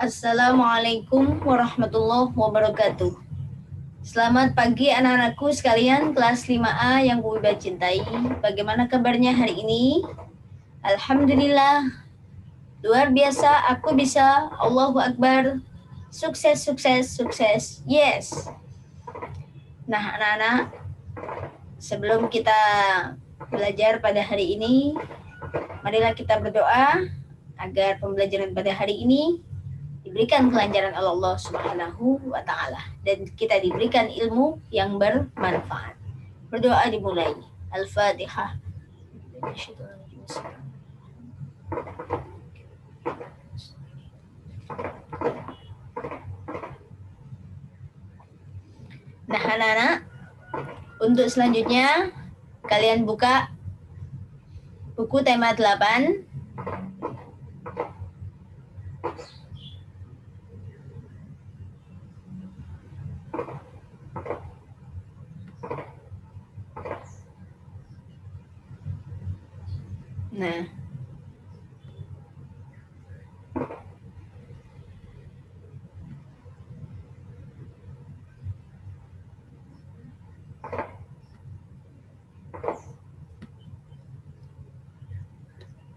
Assalamualaikum warahmatullahi wabarakatuh. Selamat pagi anak-anakku sekalian kelas 5A yang Wiba cintai. Bagaimana kabarnya hari ini? Alhamdulillah. Luar biasa, aku bisa. Allahu Akbar. Sukses, sukses, sukses. Yes. Nah, anak-anak, sebelum kita belajar pada hari ini, marilah kita berdoa agar pembelajaran pada hari ini diberikan kelancaran oleh Allah Subhanahu wa Ta'ala, dan kita diberikan ilmu yang bermanfaat. Berdoa dimulai. Al-Fatihah. Nah, anak-anak, untuk selanjutnya kalian buka buku tema 8. Nah,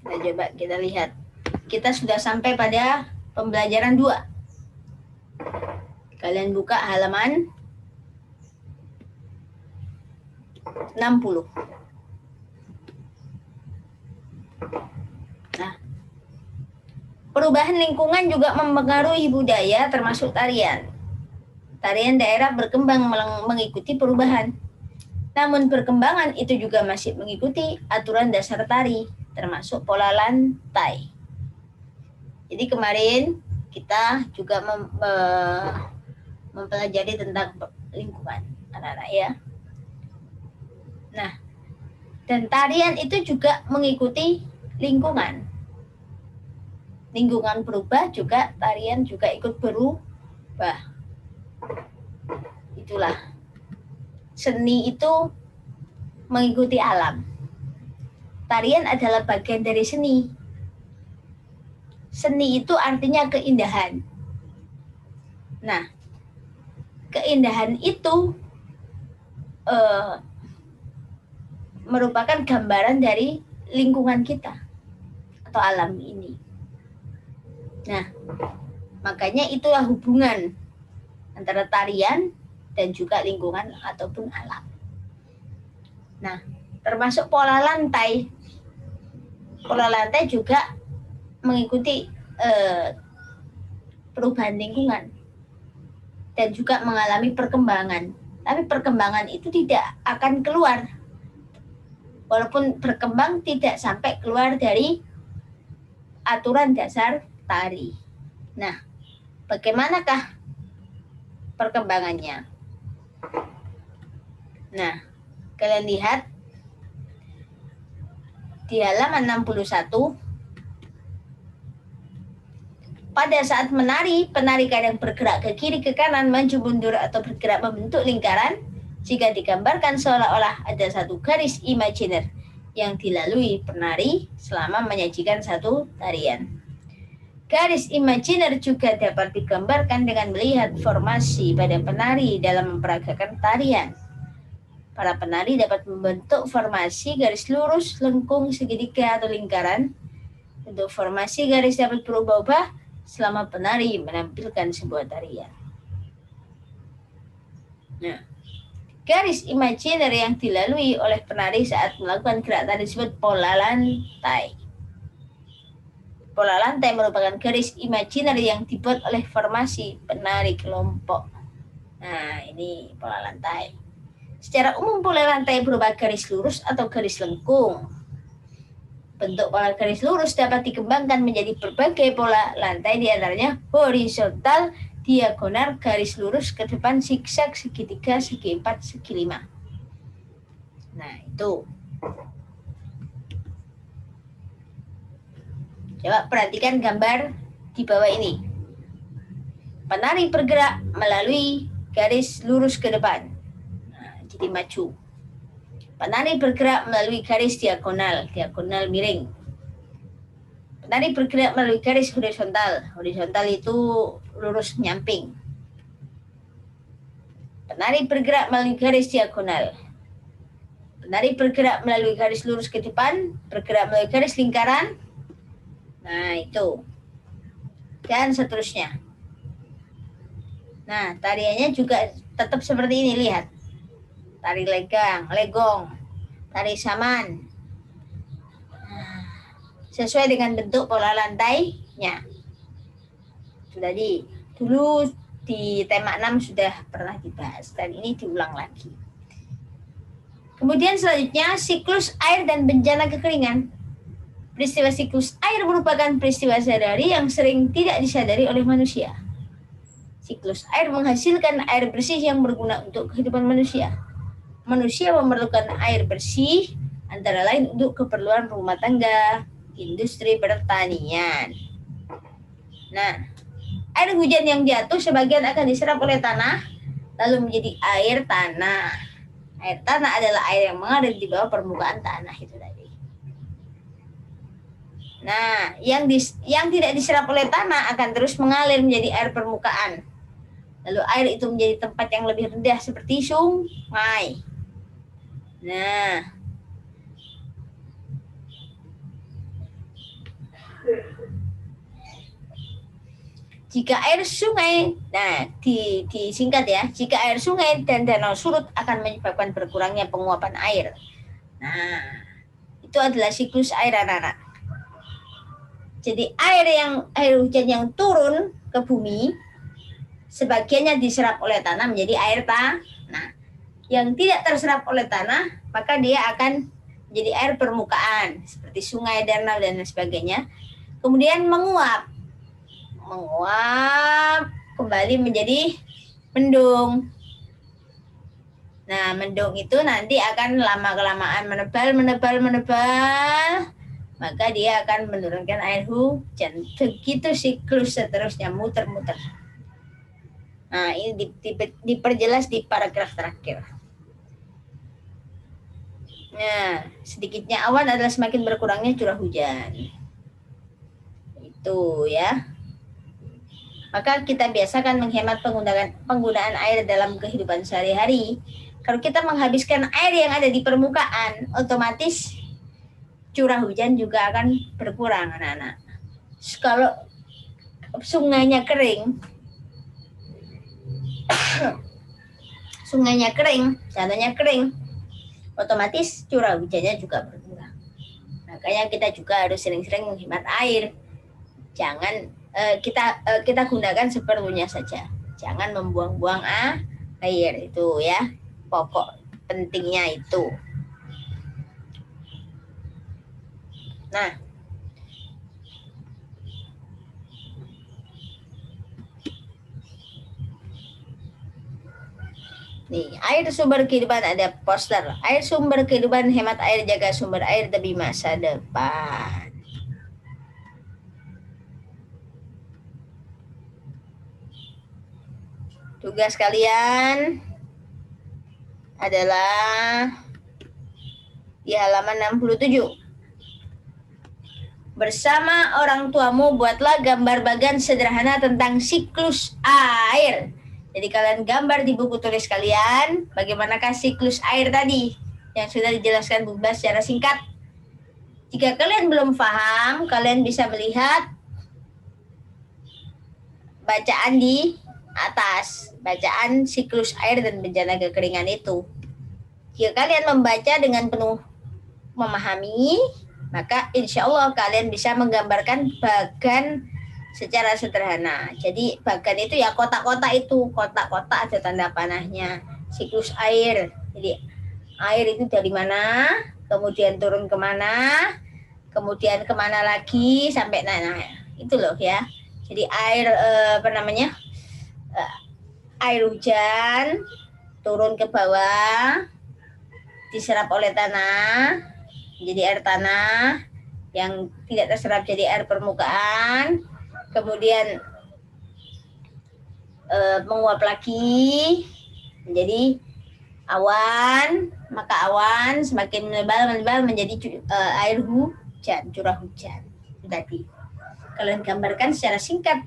coba kita lihat. Kita sudah sampai pada pembelajaran 2. Kalian buka halaman 60. Nah, perubahan lingkungan juga mempengaruhi budaya termasuk tarian. Tarian daerah berkembang mengikuti perubahan. Namun perkembangan itu juga masih mengikuti aturan dasar tari, termasuk pola lantai. Jadi kemarin kita juga mempelajari tentang lingkungan, anak-anak ya. Nah, dan tarian itu juga mengikuti lingkungan. Lingkungan berubah juga, tarian juga ikut berubah. Itulah. Seni itu mengikuti alam. Tarian adalah bagian dari seni. Seni itu artinya keindahan. Nah, keindahan itu merupakan gambaran dari lingkungan kita atau alam ini. Nah, makanya itulah hubungan antara tarian dan juga lingkungan ataupun alam. Nah, termasuk pola lantai. Pola lantai juga mengikuti perubahan lingkungan dan juga mengalami perkembangan. Tapi perkembangan itu tidak akan keluar. Walaupun berkembang tidak sampai keluar dari aturan dasar tari. Nah, bagaimanakah perkembangannya? Nah, kalian lihat di halaman 61. Pada saat menari, penari kadang bergerak ke kiri ke kanan, maju mundur atau bergerak membentuk lingkaran. Jika digambarkan seolah-olah ada satu garis imajiner yang dilalui penari selama menyajikan satu tarian. Garis imajiner juga dapat digambarkan dengan melihat formasi pada penari dalam memperagakan tarian. Para penari dapat membentuk formasi garis lurus, lengkung, segitiga, atau lingkaran. Untuk formasi garis dapat berubah-ubah selama penari menampilkan sebuah tarian. Nah, garis imajiner yang dilalui oleh penari saat melakukan gerak tari disebut pola lantai. Pola lantai merupakan garis imajiner yang dibuat oleh formasi penari kelompok. Nah, ini pola lantai. Secara umum pola lantai berupa garis lurus atau garis lengkung. Bentuk pola garis lurus dapat dikembangkan menjadi berbagai pola lantai, di antaranya horizontal, diagonal, garis lurus ke depan, zigzag, segitiga, segi empat, segi lima. Nah, itu. Coba perhatikan gambar di bawah ini. Penari bergerak melalui garis lurus ke depan. Nah, jadi maju. Penari bergerak melalui garis diagonal, diagonal miring. Penari bergerak melalui garis horizontal. Horizontal itu lurus menyamping. Penari bergerak melalui garis diagonal. Penari bergerak melalui garis lurus ke depan, bergerak melalui garis lingkaran. Nah, itu. Dan seterusnya. Nah, tariannya juga tetap seperti ini, lihat. Tari legong, tari saman. Nah, sesuai dengan bentuk pola lantainya. Sudah dulu di tema 6 sudah pernah dibahas dan ini diulang lagi. Kemudian selanjutnya siklus air dan bencana kekeringan. Peristiwa siklus air merupakan peristiwa sehari-hari yang sering tidak disadari oleh manusia. Siklus air menghasilkan air bersih yang berguna untuk kehidupan manusia. Manusia memerlukan air bersih antara lain untuk keperluan rumah tangga, industri pertanian. Nah, air hujan yang jatuh sebagian akan diserap oleh tanah, lalu menjadi air tanah. Air tanah adalah air yang mengalir di bawah permukaan tanah itu tadi. Nah, yang tidak diserap oleh tanah akan terus mengalir menjadi air permukaan. Lalu air itu menjadi tempat yang lebih rendah seperti sungai. Nah, jika air sungai, nah disingkat ya, jika air sungai dan danau surut akan menyebabkan berkurangnya penguapan air. Nah, itu adalah siklus air anak-anak. Jadi air hujan yang turun ke bumi, sebagiannya diserap oleh tanah menjadi air tanah. Yang tidak terserap oleh tanah, maka dia akan menjadi air permukaan, seperti sungai, danau, dan sebagainya. Kemudian menguap kembali menjadi mendung. Nah, mendung itu nanti akan lama-kelamaan menebal, maka dia akan menurunkan air hujan. Begitu siklus seterusnya, muter-muter. Nah, ini diperjelas di paragraf terakhir. Nah, sedikitnya awan adalah semakin berkurangnya curah hujan. Itu ya. Maka kita biasakan menghemat penggunaan air dalam kehidupan sehari-hari. Kalau kita menghabiskan air yang ada di permukaan, otomatis curah hujan juga akan berkurang, anak-anak. Kalau sungainya kering, danaunya kering, otomatis curah hujannya juga berkurang. Makanya kita juga harus sering-sering menghemat air. Jangan kita gunakan seperlunya saja. Jangan membuang-buang air, itu ya. Pokok pentingnya itu. Nah, nih, air sumber kehidupan ada poster. Air sumber kehidupan, hemat air, jaga sumber air demi masa depan. Tugas kalian adalah di halaman 67. Bersama orang tuamu buatlah gambar bagan sederhana tentang siklus air. Jadi kalian gambar di buku tulis kalian bagaimanakah siklus air tadi yang sudah dijelaskan Bu Bas secara singkat. Jika kalian belum paham, kalian bisa melihat bacaan di atas, bacaan siklus air dan bencana kekeringan itu. Jika kalian membaca dengan penuh memahami, maka insya Allah kalian bisa menggambarkan bagan secara sederhana. Jadi bagan itu ya kotak-kotak itu, kotak-kotak ada tanda panahnya. Siklus air, jadi air itu dari mana, kemudian turun kemana, kemudian kemana lagi sampai nah itu loh ya. Jadi air air hujan turun ke bawah, diserap oleh tanah, menjadi air tanah, yang tidak terserap jadi air permukaan, kemudian menguap lagi menjadi awan, maka awan semakin menebal menjadi air hujan, curah hujan tadi. kalian gambarkan secara singkat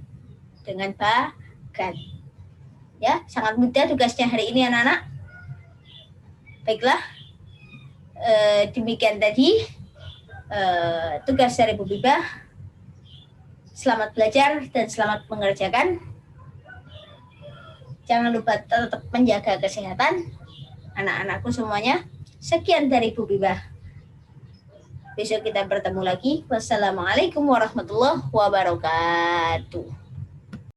dengan bagan. Ya, sangat mudah tugasnya hari ini anak-anak. Baiklah, demikian tadi tugas dari Bu Bibah. Selamat belajar dan selamat mengerjakan. Jangan lupa tetap menjaga kesehatan anak-anakku semuanya. Sekian dari Bu Bibah. Besok kita bertemu lagi. Wassalamualaikum warahmatullahi wabarakatuh.